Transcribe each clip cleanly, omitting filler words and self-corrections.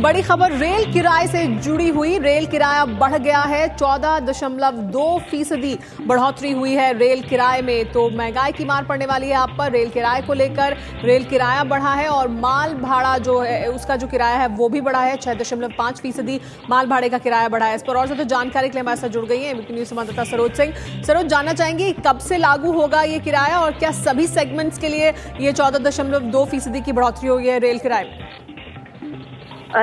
बड़ी खबर रेल किराए से जुड़ी हुई। रेल किराया बढ़ गया है, 14.2% बढ़ोतरी हुई है रेल किराए में। तो महंगाई की मार पड़ने वाली है आप पर। रेल किराए को लेकर रेल किराया बढ़ा है और माल भाड़ा जो है उसका जो किराया है वो भी बढ़ा है। 6.5% माल भाड़े का किराया बढ़ा है। इस पर और ज्यादा जानकारी के लिए हमारे साथ जुड़ गई है एबीपी न्यूज संवाददाता सरोज सिंह। सरोज, जानना चाहेंगे कब से लागू होगा ये किराया और क्या सभी सेगमेंट्स के लिए ये 14.2% की बढ़ोतरी हुई है रेल किराए में?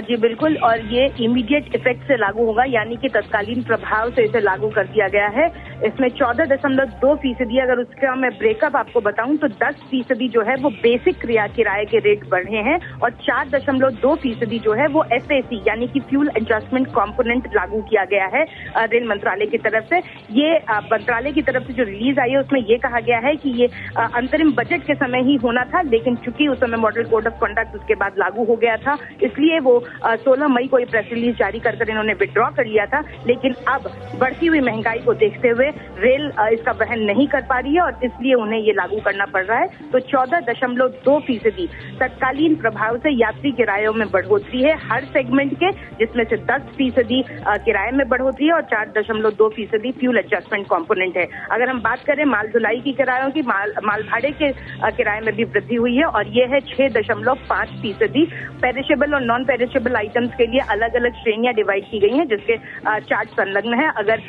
जी बिल्कुल, और ये इमीडिएट इफेक्ट से लागू होगा, यानी कि तत्कालीन प्रभाव से इसे लागू कर दिया गया है। इसमें 14.2%, अगर उसका मैं ब्रेकअप आपको बताऊं तो 10% जो है वो बेसिक किराए के रेट बढ़े हैं और 4.2% जो है वो FAC यानी कि फ्यूल एडजस्टमेंट कंपोनेंट लागू किया गया है रेल मंत्रालय की तरफ से। ये मंत्रालय की तरफ से जो रिलीज आई है उसमें ये कहा गया है कि ये अंतरिम बजट के समय ही होना था, लेकिन चूंकि उस समय मॉडल कोड ऑफ कंडक्ट उसके बाद लागू हो गया था, इसलिए वो 16 मई को ये प्रेस रिलीज जारी कर इन्होंने विड्रॉ कर लिया था। लेकिन अब बढ़ती हुई महंगाई को देखते हुए रेल इसका वहन नहीं कर पा रही है और इसलिए उन्हें ये लागू करना पड़ रहा है। तो 14.2% तत्कालीन प्रभाव से यात्री किरायों में बढ़ोतरी है हर सेगमेंट के, जिसमें से 10% किराए में बढ़ोतरी है और 4.2% फ्यूल एडजस्टमेंट कंपोनेंट है। अगर हम बात करें माल ढुलाई की किरायों की, माल भाड़े के किराए में भी वृद्धि हुई है और ये है 6.5%। पेरिशेबल और नॉन पेरिशेबल आइटम्स के लिए अलग अलग श्रेणियां डिवाइड की गई हैं, जिसके चार्ट संलग्न है। अगर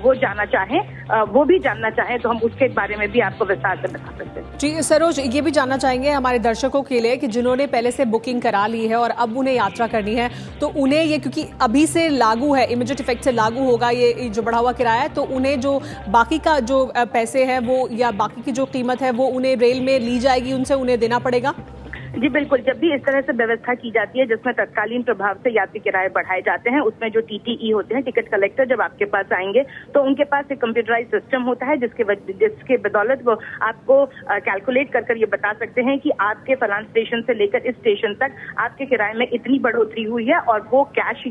वो भी जानना चाहें तो हम उसके बारे में भी आपको विस्तार से बता सकते हैं। जी सरोज, ये भी जानना चाहेंगे हमारे दर्शकों के लिए कि जिन्होंने पहले से बुकिंग करा ली है और अब उन्हें यात्रा करनी है, तो उन्हें ये क्योंकि अभी से लागू है, इमीडिएट इफेक्ट से लागू होगा ये जो बढ़ा हुआ किराया है, तो उन्हें जो बाकी का जो पैसे हैं वो या बाकी की जो कीमत है वो उन्हें रेल में ली जाएगी, उनसे उन्हें देना पड़ेगा? जी बिल्कुल, जब भी इस तरह से व्यवस्था की जाती है जिसमें तत्कालीन प्रभाव से यात्री किराए बढ़ाए जाते हैं, उसमें जो TTE होते हैं, टिकट कलेक्टर, जब आपके पास आएंगे तो उनके पास एक कंप्यूटराइज सिस्टम होता है जिसके बदौलत वो आपको कैलकुलेट कर ये बता सकते हैं कि आपके फलान स्टेशन से लेकर इस स्टेशन तक आपके किराए में इतनी बढ़ोतरी हुई है, और वो कैश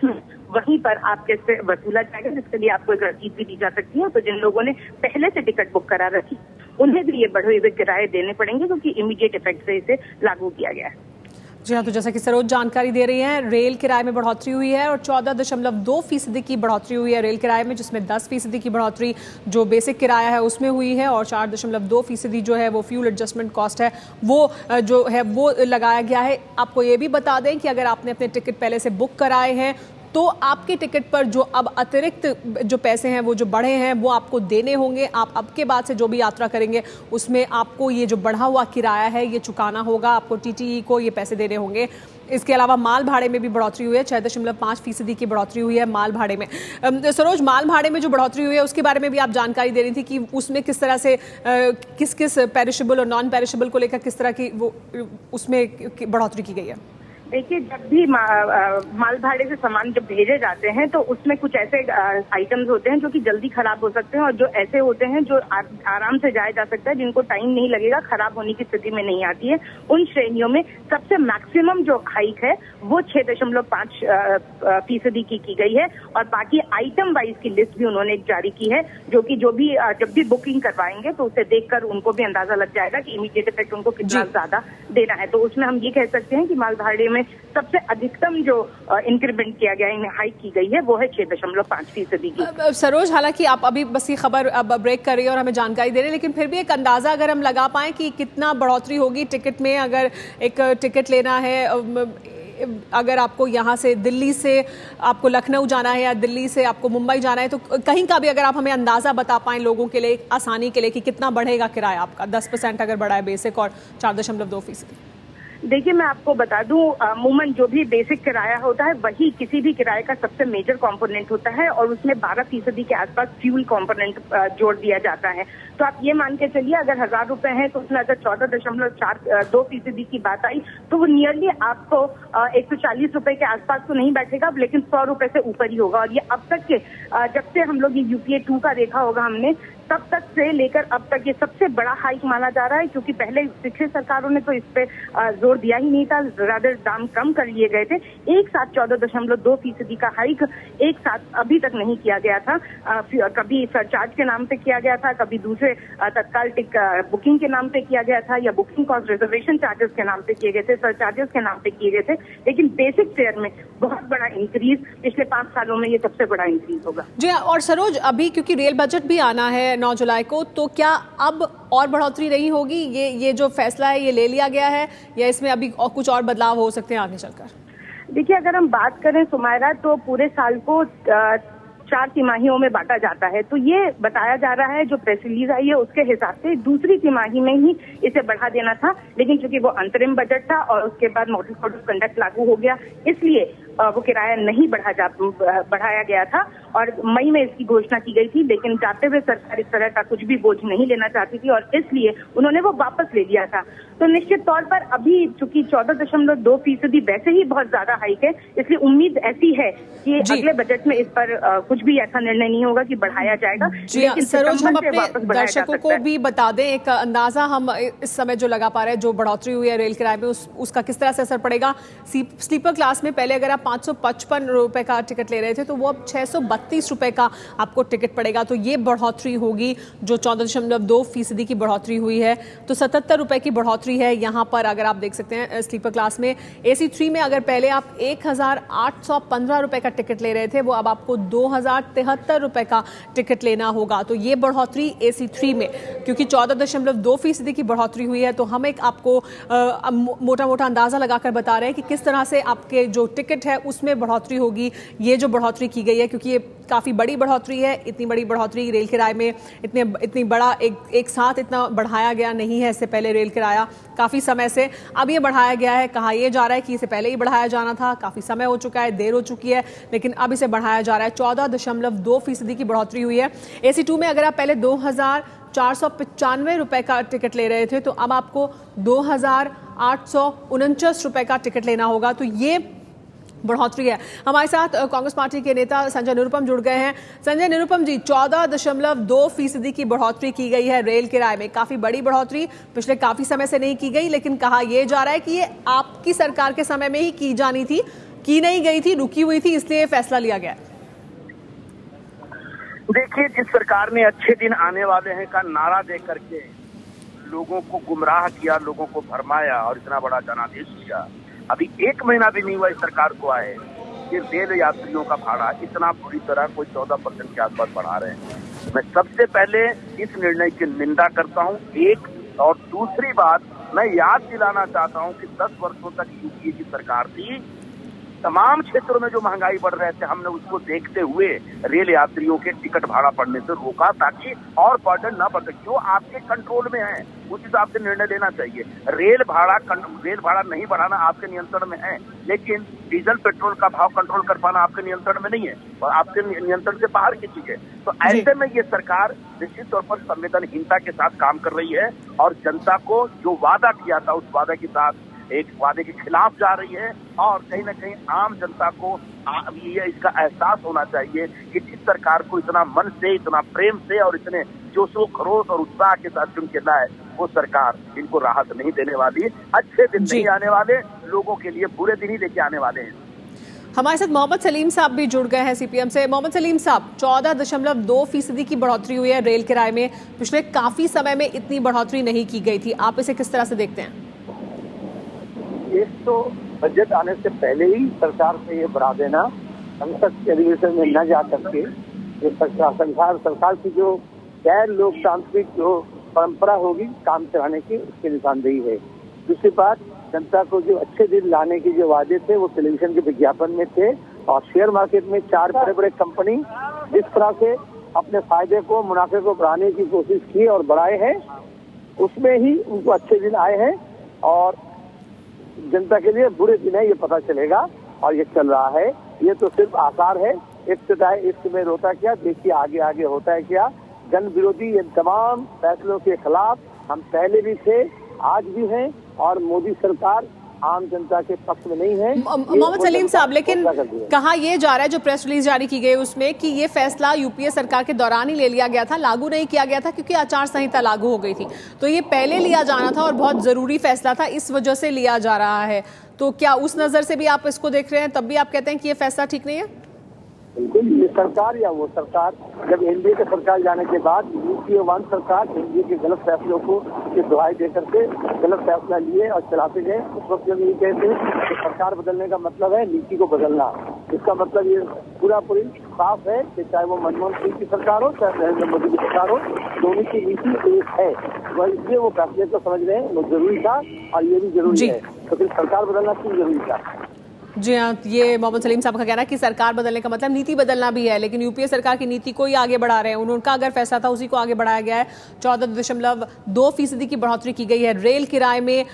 में वहीं पर आपके से वसूला जाएगा, जिसके लिए आपको एक रसीद भी दी जा सकती है। तो जिन लोगों ने पहले से टिकट बुक करा रखी उन्हें भी ये बढ़े हुए किराए देने पड़ेंगे, क्योंकि इमीडिएट इफेक्ट से इसे लागू किया गया है। जी हाँ, तो जैसा कि सरोज जानकारी दे रही हैं, रेल किराए में बढ़ोतरी हुई है और 14.2% की बढ़ोतरी हुई है रेल किराए में, जिसमें 10% की बढ़ोतरी जो बेसिक किराया है उसमें हुई है और 4.2% जो है वो फ्यूल एडजस्टमेंट कॉस्ट है वो जो है वो लगाया गया है। आपको ये भी बता दें कि अगर आपने अपने टिकट पहले से बुक कराए हैं तो आपके टिकट पर जो अब अतिरिक्त जो पैसे हैं वो जो बढ़े हैं वो आपको देने होंगे। आप अब के बाद से जो भी यात्रा करेंगे उसमें आपको ये जो बढ़ा हुआ किराया है ये चुकाना होगा, आपको TTE को ये पैसे देने होंगे। इसके अलावा माल भाड़े में भी बढ़ोतरी हुई है, 6.5% की बढ़ोतरी हुई है माल भाड़े में। सरोज, माल भाड़े में जो बढ़ोतरी हुई है उसके बारे में भी आप जानकारी दे रही थी कि उसमें किस तरह से किस पेरिशेबल और नॉन पेरिशेबल को लेकर किस तरह की वो उसमें बढ़ोतरी की गई है? देखिए, जब भी माल भाड़े से सामान जब भेजे जाते हैं तो उसमें कुछ ऐसे आइटम्स होते हैं जो कि जल्दी खराब हो सकते हैं और जो ऐसे होते हैं जो आराम से जाया जा सकता है, जिनको टाइम नहीं लगेगा, खराब होने की स्थिति में नहीं आती है। उन श्रेणियों में सबसे मैक्सिमम जो हाइक है वो 6.5% की गई है और बाकी आइटम वाइज की लिस्ट भी उन्होंने जारी की है, जो भी जब भी बुकिंग करवाएंगे तो उसे देखकर उनको भी अंदाजा लग जाएगा कि इमीडिएट इफेक्ट उनको कितना ज्यादा देना है। तो उसमें हम ये कह सकते हैं कि माल भाड़े में सबसे अधिकतम जो इंक्रीमेंट किया गया है, हाइक की गई है, वो है 6.5% की। सरोज, हालांकि आप अभी बस ये खबर अब ब्रेक कर रही है और हमें जानकारी दे रहे हैं, लेकिन फिर भी एक अंदाजा अगर हम लगा पाएं कि कितना बढ़ोतरी होगी टिकट में। अगर एक टिकट लेना है, अगर आपको यहाँ से दिल्ली से आपको लखनऊ जाना है या दिल्ली से आपको मुंबई जाना है, तो कहीं का भी अगर आप हमें अंदाजा बता पाएं लोगों के लिए आसानी के लिए कि कितना बढ़ेगा किराया आपका। 10% अगर बढ़ा है बेसिक और 4.2%। देखिए, मैं आपको बता दूं, अमूमन जो भी बेसिक किराया होता है वही किसी भी किराए का सबसे मेजर कंपोनेंट होता है और उसमें 12% के आसपास फ्यूल कंपोनेंट जोड़ दिया जाता है। तो आप ये मान के चलिए, अगर 1000 रुपए है तो उसमें अगर 14.2% की बात आई तो वो नियरली आपको 140 रुपए के आसपास तो नहीं बैठेगा, लेकिन 100 रुपए से ऊपर ही होगा। और ये अब तक के जब से हम लोग ये UPA 2 का देखा होगा हमने, तब तक से लेकर अब तक ये सबसे बड़ा हाइक माना जा रहा है, क्योंकि पहले पिछले सरकारों ने तो इस पे जोर दिया ही नहीं था, ज्यादा दाम कम कर लिए गए थे। एक साथ 14.2% का हाइक एक साथ अभी तक नहीं किया गया था। कभी सरचार्ज के नाम पे किया गया था, कभी दूसरे तत्काल बुकिंग के नाम पे किया गया था, या बुकिंग कॉस्ट रिजर्वेशन चार्जेस के नाम पे किए गए थे, सरचार्जेस के नाम पे किए गए थे। लेकिन बेसिक फेयर में बहुत बड़ा इंक्रीज पिछले 5 सालों में ये सबसे बड़ा इंक्रीज होगा। जी, और सरोज, अभी क्योंकि रेल बजट भी आना है 9 जुलाई को, तो क्या अब और बढ़ोतरी नहीं होगी? ये जो फैसला है ये ले लिया गया है, या इसमें अभी कुछ और बदलाव हो सकते हैं आगे चलकर? देखिए, अगर हम बात करें सुमायरा, तो पूरे साल को 4 तिमाहियों में बांटा जाता है। तो ये बताया जा रहा है, जो प्रेस रिलीज आई है उसके हिसाब से दूसरी तिमाही में ही इसे बढ़ा देना था, लेकिन चूंकि वो अंतरिम बजट था और उसके बाद मॉडल कोड ऑफ कंडक्ट लागू हो गया, इसलिए वो किराया नहीं बढ़ाया गया था और मई में इसकी घोषणा की गई थी। लेकिन जाते हुए सरकार इस तरह का कुछ भी बोझ नहीं लेना चाहती थी और इसलिए उन्होंने वो वापस ले लिया था। तो निश्चित तौर पर अभी चूंकि 14.2% वैसे ही बहुत ज्यादा हाइक है, इसलिए उम्मीद ऐसी है कि अगले बजट में इस पर कुछ भी ऐसा निर्णय नहीं होगा कि बढ़ाया जाएगा। लेकिन सरोज, हम अपने दर्शकों को भी बता दें, एक अंदाजा हम इस समय जो लगा पा रहे हैं, जो बढ़ोतरी हुई है रेल किराए में उसका किस तरह से असर पड़ेगा। स्लीपर क्लास में पहले अगर आप 555 रुपए का टिकट ले रहे थे, तो वो अब 632 रुपए का आपको टिकट पड़ेगा। तो ये बढ़ोतरी होगी, जो 14.2% की बढ़ोतरी हुई है। तो 77 रुपए की बढ़ोतरी है यहाँ पर, अगर आप देख सकते हैं स्लीपर क्लास में। AC 3 में अगर पहले आप 1815 रुपए का टिकट ले रहे थे, वो अब आपको 2073 रुपए का टिकट लेना होगा। तो ये बढ़ोतरी AC 3 में, क्योंकि 14.2% की बढ़ोतरी हुई है, तो हम एक आपको मोटा मोटा अंदाजा लगाकर बता रहे हैं कि किस तरह से आपके जो टिकट है उसमें बढ़ोतरी होगी। ये जो बढ़ोतरी की गई है, क्योंकि ये काफी बड़ी बढ़ोतरी है, इतनी बड़ी बढ़ोतरी रेल किराए में इतनी बड़ा एक साथ इतना बढ़ाया गया नहीं है इससे पहले रेल किराया काफी समय से। अब ये बढ़ाया गया है, कहा यह जा रहा है कि इसे पहले ही बढ़ाया जाना था, काफी समय हो चुका है, देर हो चुकी है, लेकिन अब इसे बढ़ाया जा रहा है। 14.2% की बढ़ोतरी हुई है। AC 2 में अगर आप पहले 2495 रुपए का टिकट ले रहे थे, तो अब आपको 2849 रुपए का टिकट लेना होगा। तो ये बढ़ोतरी है। हमारे साथ कांग्रेस पार्टी के नेता संजय निरुपम जुड़ गए हैं। संजय निरुपम जी, 14.2% की बढ़ोतरी की गई है रेल किराए में, काफी बड़ी बढ़ोतरी, पिछले काफी समय से नहीं की गई, लेकिन कहा यह जा रहा है कि ये आपकी सरकार के समय में ही की जानी थी, की नहीं गई थी, रुकी हुई थी, इसलिए फैसला लिया गया। देखिए, जिस सरकार ने अच्छे दिन आने वाले हैं का नारा दे करके लोगों को गुमराह किया, लोगों को भरमाया और इतना बड़ा जनादेश किया, अभी 1 महीना भी नहीं हुआ इस सरकार को आए कि रेल यात्रियों का भाड़ा इतना बुरी तरह कोई 14% के आसपास बढ़ा रहे हैं। मैं सबसे पहले इस निर्णय की निंदा करता हूं। एक और दूसरी बात, मैं याद दिलाना चाहता हूं कि 10 वर्षों तक यूपीए की सरकार थी, तमाम क्षेत्रों में जो महंगाई बढ़ रहे थे, हमने उसको देखते हुए रेल यात्रियों के टिकट भाड़ा बढ़ने से रोका, ताकि और बर्डन न बढ़े। जो आपके कंट्रोल में है उस हिसाब से निर्णय लेना चाहिए। रेल भाड़ा नहीं बढ़ाना आपके नियंत्रण में है, लेकिन डीजल पेट्रोल का भाव कंट्रोल कर पाना आपके नियंत्रण में नहीं है और आपके नियंत्रण से बाहर की चीज है। तो ऐसे में ये सरकार निश्चित तौर पर संवेदनहीनता के साथ काम कर रही है और जनता को जो वादा किया था उस वादे के साथ एक वादे के खिलाफ जा रही है। और कहीं न कहीं आम जनता को ये इसका एहसास होना चाहिए कि जिस सरकार को इतना मन से, इतना प्रेम से और इतने जोशो खरोश और उत्साह के साथ चुन के लाए, वो सरकार इनको राहत नहीं देने वाली। अच्छे दिन नहीं आने वाले, लोगों के लिए बुरे दिन ही लेके आने वाले हैं। हमारे साथ मोहम्मद सलीम साहब भी जुड़ गए हैं CPM से। मोहम्मद सलीम साहब, 14.2% की बढ़ोतरी हुई है रेल किराए में, पिछले काफी समय में इतनी बढ़ोतरी नहीं की गई थी, आप इसे किस तरह से देखते हैं? एक तो बजट आने से पहले ही सरकार से ये बढ़ा देना, संसद के अधिवेशन में न जा करके, ये सरकार की जो गैर लोकतांत्रिक जो परंपरा होगी काम चलाने की, उसकी निशानदेही है। दूसरी बात, जनता को जो अच्छे दिन लाने के जो वादे थे वो टेलीविजन के विज्ञापन में थे, और शेयर मार्केट में 4 बड़े बड़े कंपनी जिस तरह से अपने फायदे को, मुनाफे को बढ़ाने की कोशिश की और बढ़ाए हैं, उसमें ही उनको अच्छे दिन आए हैं और जनता के लिए बुरे दिन है, ये पता चलेगा। और ये चल रहा है, ये तो सिर्फ आसार है। इश्क में रोता क्या, देखिए आगे आगे होता है क्या। जन विरोधी इन तमाम फैसलों के खिलाफ हम पहले भी थे, आज भी हैं, और मोदी सरकार आम जनता के पक्ष में नहीं है। मोहम्मद सलीम साहब, लेकिन कहा यह जा रहा है, जो प्रेस रिलीज जारी की गई उसमें, कि ये फैसला यूपीए सरकार के दौरान ही ले लिया गया था, लागू नहीं किया गया था क्योंकि आचार संहिता लागू हो गई थी। तो ये पहले लिया जाना था और बहुत जरूरी फैसला था, इस वजह से लिया जा रहा है। तो क्या उस नजर से भी आप इसको देख रहे हैं, तब भी आप कहते हैं कि ये फैसला ठीक नहीं है? बिल्कुल, ये सरकार या वो सरकार, जब एनडीए के सरकार जाने के बाद यूपीए वन सरकार एनडीए के गलत फैसलों को दुहाई दे करके गलत फैसला लिए और चलाते गए। उस वक्त जब ये कहते हैं कि सरकार बदलने का मतलब है नीति को बदलना, इसका मतलब ये पूरी साफ है कि चाहे वो मनमोहन सिंह की सरकार हो चाहे नरेंद्र मोदी की सरकार हो, दोनों की नीति एक है। वह इसलिए वो फैसले को समझ रहे हैं, वो जरूरी था और ये भी जरूरी है। तो फिर सरकार बदलना क्यों जरूरी था? जी हाँ, ये मोहम्मद सलीम साहब का कहना है कि सरकार बदलने का मतलब नीति बदलना भी है, लेकिन यूपीए सरकार की नीति को ही आगे बढ़ा रहे हैं। उनका अगर फैसला था उसी को आगे बढ़ाया गया है। 14.2% की बढ़ोतरी की गई है। रेल किराए में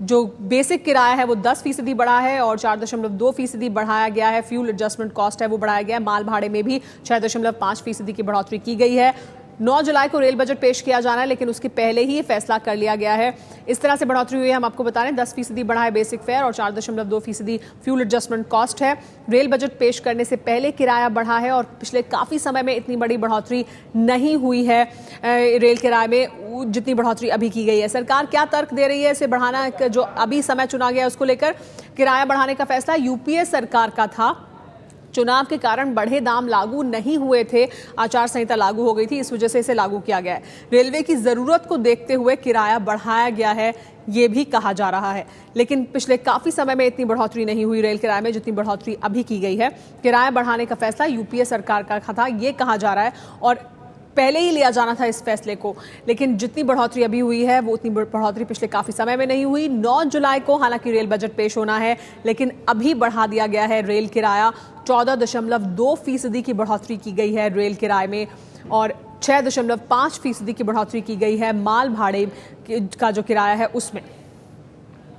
जो बेसिक किराया है वो 10% बढ़ा है और 4.2% बढ़ाया गया है। फ्यूल एडजस्टमेंट कॉस्ट है वो बढ़ाया गया है। माल भाड़े में भी 6.5% की बढ़ोतरी की गई है। 9 जुलाई को रेल बजट पेश किया जाना है, लेकिन उसके पहले ही फैसला कर लिया गया है। इस तरह से बढ़ोतरी हुई है। हम आपको बता रहे हैं 10% बढ़ा है बेसिक फेयर और 4.2% फ्यूल एडजस्टमेंट कॉस्ट है। रेल बजट पेश करने से पहले किराया बढ़ा है और पिछले काफी समय में इतनी बड़ी बढ़ोतरी नहीं हुई है रेल किराए में जितनी बढ़ोतरी अभी की गई है। सरकार क्या तर्क दे रही है इसे बढ़ाना, जो अभी समय चुना गया उसको लेकर? किराया बढ़ाने का फैसला यूपीए सरकार का था, चुनाव के कारण बढ़े दाम लागू नहीं हुए थे, आचार संहिता लागू हो गई थी, इस वजह से इसे लागू किया गया है। रेलवे की जरूरत को देखते हुए किराया बढ़ाया गया है, ये भी कहा जा रहा है, लेकिन पिछले काफी समय में इतनी बढ़ोतरी नहीं हुई रेल किराए में जितनी बढ़ोतरी अभी की गई है। किराया बढ़ाने का फैसला यूपीए सरकार का था, ये कहा जा रहा है, और पहले ही लिया जाना था इस फैसले को, लेकिन जितनी बढ़ोतरी अभी हुई है वो उतनी बढ़ोतरी पिछले काफी समय में नहीं हुई। 9 जुलाई को हालांकि रेल बजट पेश होना है, लेकिन अभी बढ़ा दिया गया है रेल किराया। 14.2% की बढ़ोतरी की गई है रेल किराए में और 6.5% की बढ़ोतरी की गई है माल भाड़े का जो किराया है उसमें।